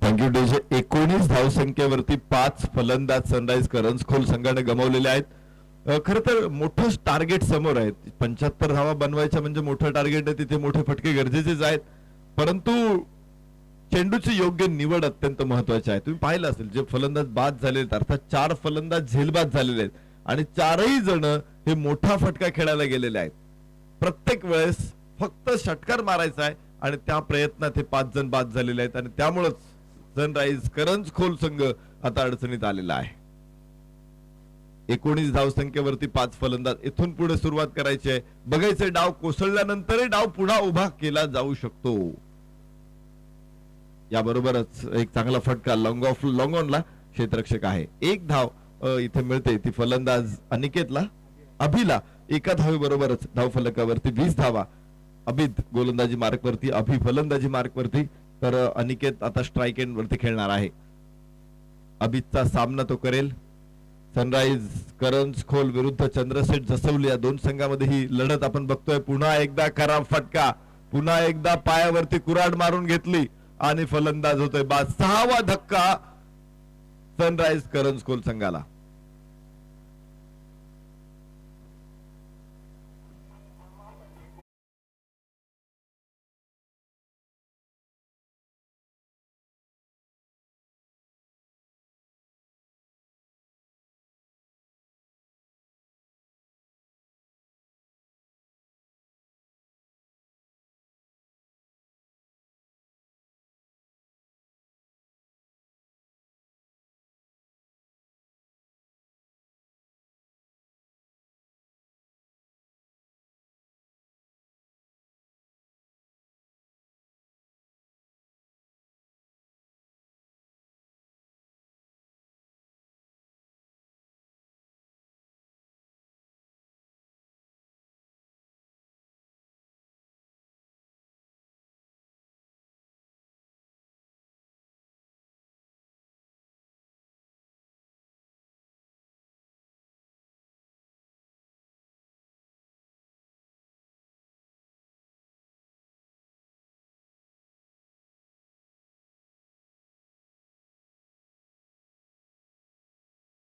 थँक्यू. Thank you DJ. 19 धावसंख्येवरती 5 फलंदाज सनराइज करंजखोल संघाने गमावलेले आहेत. खरं तर मोठं टार्गेट समोर आहे. 75 धावा बनवायच्या म्हणजे मोठं टार्गेट आहे, तिथे मोठे फटके गरजेचेच आहेत. परंतु चेंडूची योग्य निवड अत्यंत महत्वाची आहे. तुम्ही पाहिलं असेल जे फलंदाज बाद झालेले आहेत, अर्थात 4 फलंदाज झेलबाद झालेले आहेत आणि 4ही जण हे मोठा फटका खेळायला गेलेले आहेत. प्रत्येक वेळेस फक्त षटकार मारायचा आहे आणि त्या प्रयत्नात हे 5 जण बाद झालेले आहेत आणि त्यामुळेच सनराइज करंजखोल संघ आता अडचणीत आलेला आहे. 19 धावसंख्येवरती 5 फलंदाज. इथून पुढे सुरुवात करायची आहे. बघायचे डाव कोसळल्यानंतरही डाव पुन्हा उभा केला जाऊ शकतो. याबरोबरच एक चांगला फटका लॉंग ऑनला क्षेत्ररक्षक आहे. 1 धाव इथे मिळते, ती फलंदाज अनिकेतला, अभिला. एका धावेबरोबरच धाव फलकावरती 20 धावा. अभिद गोलंदाजी मार्क वरती, अभि फलंदाजी मार्क वरती, तर अनिकेत आता स्ट्राइक एंड वरती खेळणार आहे. अभिदचा सामना तो करेल. सनराइज करंजखोल विरुद्ध चंद्रशेठ जसवली या दोन संघामध्ये ही लढत आपण बघतोय. पुन्हा एकदा खराब फटका, पुन्हा एकदा पायावरती कुऱ्हाड मारून घेतली आणि फलंदाज होतोय बाद. 6वा धक्का सनराइज करंजखोल संघाला.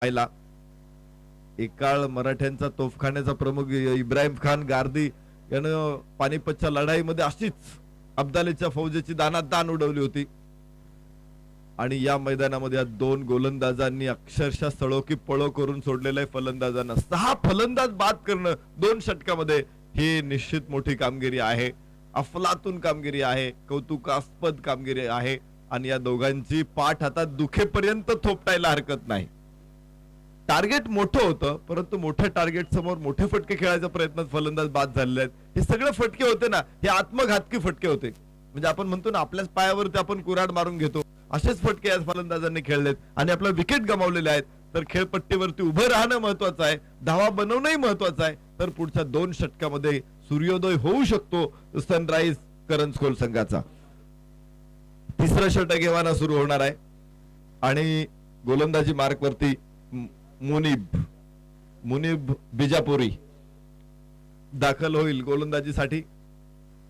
पाहिला एकाळ मराठ्यांचा तोफखान्याचा प्रमुख इब्राहिम खान गार्दी यानं पानिपतच्या लढाईमध्ये अशीच अब्दालीच्या फौजेची दानात दान उडवली होती आणि या मैदानामध्ये या 2 गोलंदाजांनी अक्षरशः सळोकी पळो करून सोडलेलं आहे फलंदाजांना. 6 फलंदाज बाद करणं 2 षटकामध्ये ही निश्चित मोठी कामगिरी आहे. अफलातून कामगिरी आहे, कौतुकास्पद कामगिरी आहे आणि या दोघांची पाठ आता दुखेपर्यंत थोपटायला हरकत नाही. टार्गेट मोठं होतं, परंतु मोठ्या टार्गेट समोर मोठे फटके खेळायच्या प्रयत्नात फलंदाज बाद झालेले आहेत. हे सगळे फटके होते ना, हे आत्मघातकी फटके होते. म्हणजे आपण म्हणतो ना, आपल्याच पायावरती आपण कुऱ्हाड मारून घेतो, असेच फटके या फलंदाजांनी खेळलेत आणि आपला विकेट गमावलेले आहेत. तर खेळपट्टीवरती उभं राहणं महत्वाचं आहे, धावा बनवणंही महत्वाचं आहे. तर पुढच्या 2 षटकामध्ये सूर्योदय होऊ शकतो सनराइज करंजखोल संघाचा. 3रं षटक एव्हाना सुरू होणार आहे आणि गोलंदाजी मार्क वरती मुनीब बिजापुरी दाखल होईल गोलंदाजीसाठी.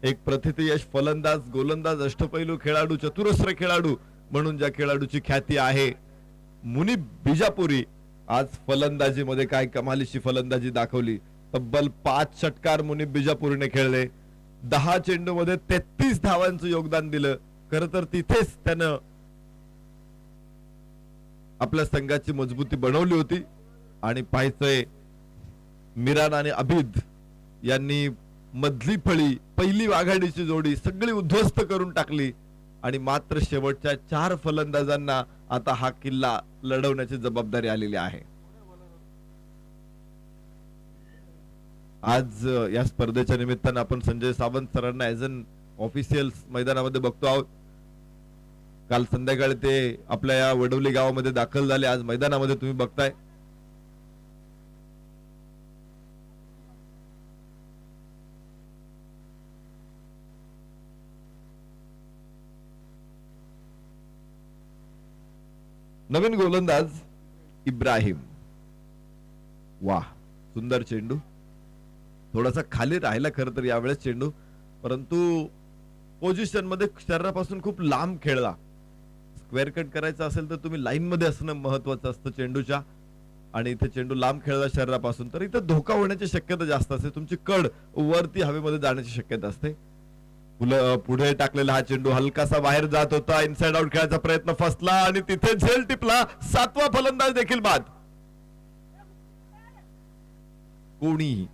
एक प्रथितयश फलंदाज, गोलंदाज, अष्टपैलू खेळाडू, चतुरस्र खेळाडू म्हणून ज्या खेळाडूची ख्याती आहे, मुनीब बिजापुरी आज फलंदाजीमध्ये काय कमालीची फलंदाजी दाखवली. तब्बल 5 षटकार मुनीब बिजापुरीने खेळले, 10 चेंडूमध्ये 33 धावांचं योगदान दिलं. खर तर तिथेच त्यानं आपल्या संघाची मजबूती बनवली होती आणि पाहायचंय मिरान आणि अभिद यांनी मधली फळी, पहिली आघाडीची जोडी सगळी उद्ध्वस्त करून टाकली आणि मात्र शेवटच्या 4 फलंदाजांना आता हा किल्ला लढवण्याची जबाबदारी आलेली आहे. आज या स्पर्धेच्या निमित्तानं आपण संजय सावंत सरांना ऍज अन ऑफिशियल मैदानामध्ये बघतो आहोत. काल संध्याकाळी ते आपल्या या वडवली गावामध्ये दाखल झाले, आज मैदानामध्ये तुम्ही बघताय. नवीन गोलंदाज इब्राहिम. वाह, सुंदर चेंडू, थोडासा खाली राहिला खर तर यावेळेस चेंडू, परंतु पोझिशन मध्ये शरीरापासून खूप लांब खेळला. स्क्वेअर कट करायचा असेल तर तुम्ही लाईन मध्ये असणं महत्वाचं असतं चेंडूच्या, आणि इथे चेंडू लांब खेळला शरीरापासून तर इथं धोका होण्याची शक्यता जास्त असते, तुमची कड वरती हवेमध्ये जाण्याची शक्यता असते. पुढे टाकलेला हा चेंडू हलकासा बाहेर जात होता, इनसाइड आउट खेळायचा प्रयत्न फसला आणि तिथे झेल टिपला. 7वा फलंदाज देखील बाद. कोणीही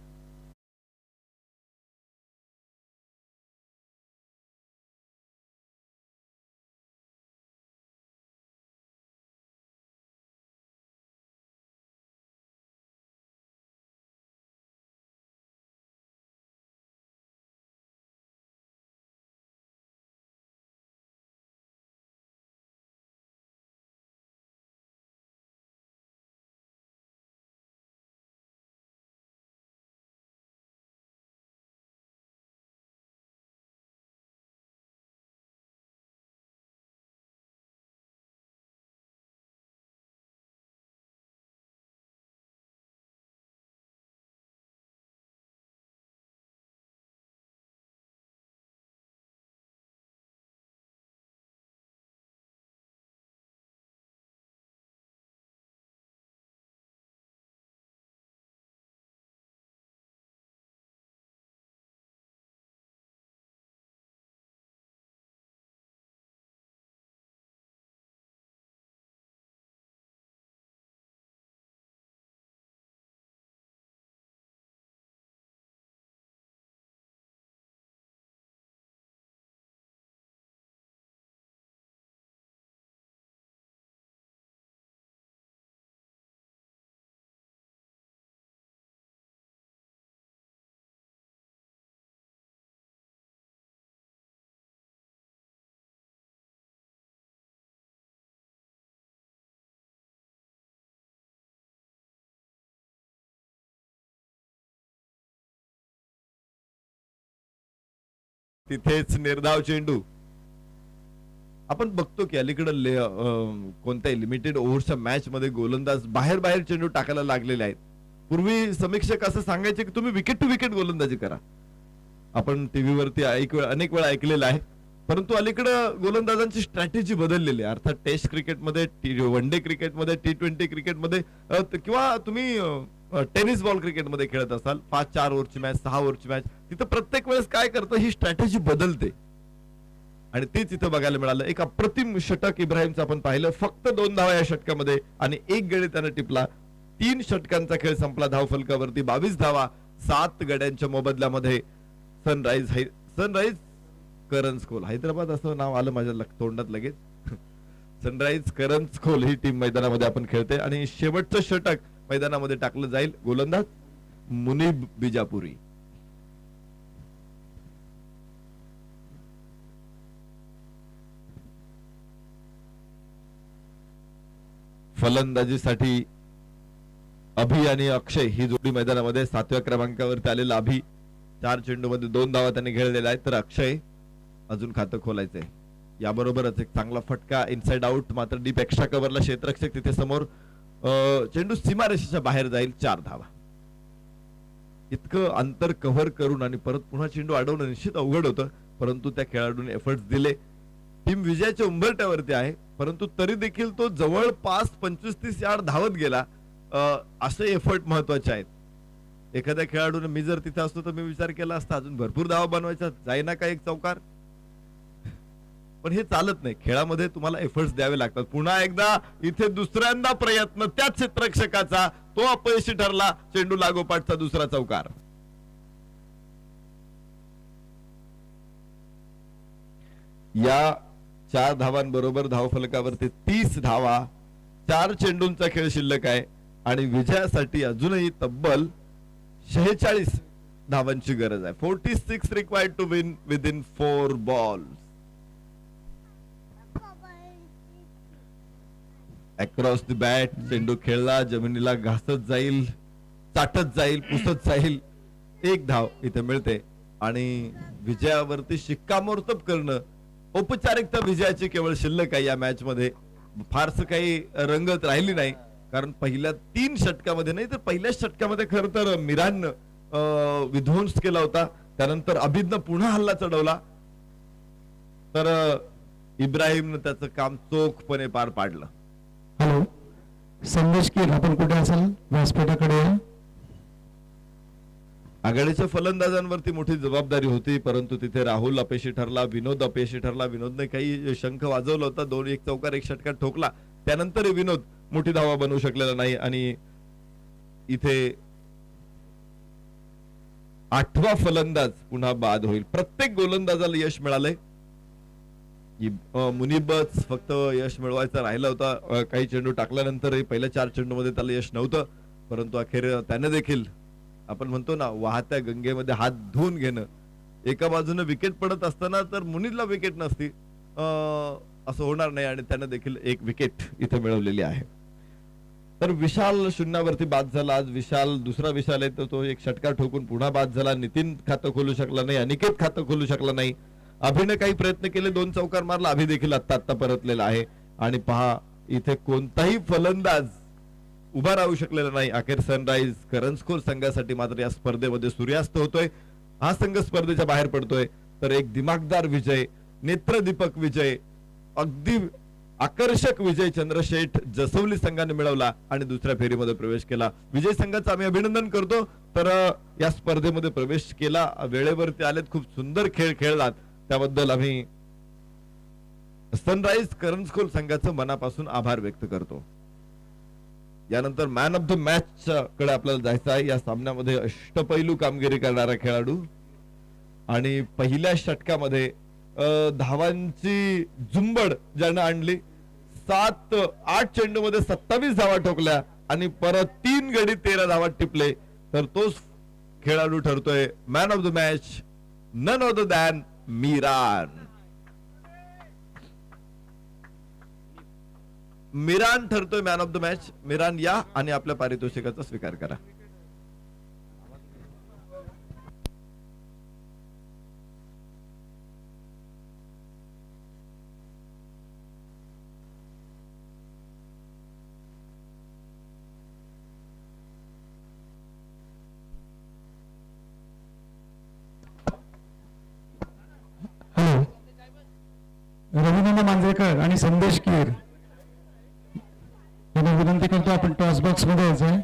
तिथेच निर्धाव चेंडू. आपण बघतो की अलीकडे कोणत्याही लिमिटेड ओव्हरच्या मॅच मध्ये गोलंदाज बाहेर बाहेर चेंडू टाकायला लागलेले आहेत. पूर्वी समीक्षक असं सांगायचे की तुम्ही विकेट टू विकेट गोलंदाजी करा. आपण टीव्हीवरती अनेक वेळा ऐकलेलं आहे. परंतु अलीकडे गोलंदाजांची स्ट्रॅटेजी बदललेली आहे. अर्थात टेस्ट क्रिकेटमध्ये, वन डे क्रिकेटमध्ये, T20 क्रिकेटमध्ये किंवा तुम्ही टेनिस बॉल क्रिकेटमध्ये खेळत असाल, 5-4 ओव्हरची मॅच, 6 ओव्हरची मॅच, तिथं प्रत्येक वेळेस काय करतं, ही स्ट्रॅटेजी बदलते. आणि तेच इथं बघायला मिळालं. एक अप्रतिम षटक इब्राहिमचं आपण पाहिलं. फक्त 2 धावा या षटकामध्ये आणि 1 गडी त्याने टिपला. 3 षटकांचा खेळ संपला धावफलकावरती. 22 धावा 7 गड्यांच्या मोबदल्यामध्ये. सनराइज करंजकोल, हैदराबाद असं नाव आलं माझ्या तोंडात लगेच. सनराइज करंजकोल ही टीम मैदानामध्ये आपण खेळते आणि शेवटचं षटक मैदानामध्ये टाकलं जाईल. गोलंदाज मुनीब बिजापुरी. फलंदाजीसाठी अभि आणि अक्षय ही जोडी मैदानामध्ये. 7व्या क्रमांकावरती आलेला अभि 4 चेंडूमध्ये 2 धावा त्याने खेळलेला आहे, तर अक्षय अजून खातं खोलायचंय. याबरोबरच एक चांगला फटका इनसाइड आउट, मात्र डीप एक्स्ट्रा कव्हरला क्षेत्ररक्षक तिथे समोर. चेंडू सीमारेषेच्या बाहेर जाईल. 4 धावा. इतकं अंतर कव्हर करून आणि परत पुन्हा चेंडू अडवणं निश्चित अवघड होतं, परंतु त्या खेळाडूने एफर्ट्स दिले. टीम विजयाच्या उंबरठ्यावरती आहे, परंतु तरी देखील तो जवळपास 25-30 यार्ड धावत गेला. असे एफर्ट महत्वाचे आहेत. एखाद्या खेळाडूने, मी जर तिथे असतो तर मी विचार केला असता अजून भरपूर धावा बनवायचा, जाईना का एक चौकार. पण हे चालत नाही. खेळामध्ये तुम्हाला एफर्ट्स द्यावे लागतात. पुन्हा एकदा इथे दुसऱ्यांदा प्रयत्न त्याच क्षेत्ररक्षकाचा, तो अपयशी ठरला. चेंडू लागोपाठचा दुसरा चौकार. या 4 धावांबरोबर धावफलकावरती 30 धावा. 4 चेंडूंचा खेळ शिल्लक आहे आणि विजयासाठी अजूनही तब्बल 46 धावांची गरज आहे. 46 required to win within 4 balls. Across the bat चेंडू खेळला, जमिनीला घासत जाईल, चाटत जाईल, पुसत जाईल. 1 धाव इथे मिळते आणि विजयावरती शिक्कामोर्तब करणं, औपचारिकता विजयाची केवळ शिल्लक आहे. या मॅच मध्ये फारसं काही रंगत राहिली नाही, कारण पहिल्या 3 षटकामध्ये नाही तर पहिल्याच षटकामध्ये खरं तर मिराननं विध्वंस केला होता. त्यानंतर अभिदनं पुन्हा हल्ला चढवला. तर इब्राहिमनं त्याचं काम चोखपणे पार पाडलं.
हॅलो, संदेश कीर आपण कुठे असाल? व्यासपीठाकडे या.
आघाडीच्या फलंदाजांवरती मोठी जबाबदारी होती, परंतु तिथे राहुल अपयशी ठरला, विनोद अपयशी ठरला. विनोदने काही शंख वाजवला होता, 2 चौकार 1 षटकार ठोकला. त्यानंतर विनोद मोठी धावा बनवू शकलेला नाही आणि इथे 8वा फलंदाज पुन्हा बाद होईल. प्रत्येक गोलंदाजाला यश मिळालंय. मुनीबच फक्त यश मिळवायचा राहिला होता. काही चेंडू टाकल्यानंतर पहिल्या 4 चेंडूमध्ये त्याला यश नव्हतं, परंतु अखेर त्याने देखील आपण म्हणतो ना वाहत्या गंगेमध्ये हात धुवून घेणं. एका बाजूने विकेट पडत असताना तर मुनीला विकेट नसती असं होणार नाही आणि त्याने देखील 1 विकेट इथे मिळवलेली आहे. तर विशाल शून्यावरती बाद झाला. आज दुसरा विशाल आहे तर तो 1 षटकार ठोकून पुन्हा बाद झाला. नितीन खातं खोलू शकला नाही, अनिकेत खातं खोलू शकला नाही. अभिने काही प्रयत्न केले, 2 चौकार मारला. अभि देखील आता परतलेला आहे आणि पहा इथे कोणताही फलंदाज उभा राहू शकलेला नाही. अखेर सनराइज करंजखोर संघासाठी मात्र या स्पर्धेमध्ये सूर्यास्त होतोय. हा संघ स्पर्धेच्या बाहेर पडतोय. तर एक दिमागदार विजय, नेत्रदीपक विजय, अगदी आकर्षक विजय चंद्रशेठ जसवली संघाने मिळवला आणि दुसऱ्या फेरीमध्ये प्रवेश केला. विजय संघाचं आम्ही अभिनंदन करतो. तर या स्पर्धेमध्ये प्रवेश केला, वेळेवरती आलेत, खूप सुंदर खेळ खेळलात, त्याबद्दल आम्ही सनराइज करंजखोर संघाचं मनापासून आभार व्यक्त करतो. यानंतर मॅन ऑफ द मॅच कडे आपल्याला जायचं आहे. या सामन्यामध्ये अष्टपैलू कामगिरी करणारा खेळाडू आणि पहिल्या षटकामध्ये धावांची झुंबड ज्यानं आणली. 8 चेंडूमध्ये 27 धावा ठोकल्या आणि परत 3 गडी 13 धावा टिपले. तर तोच खेळाडू ठरतोय man of the match, none other than Miran. Miran ठरतोय man of the match. Miran या आणि आपल्या पारितोषिकाचा स्वीकार करा.
हॅलो, रवींद्र मांजरेकर आणि संदेश कीर यांना विनंती करतो आपण टॉस बॉक्स मध्ये यायचंय.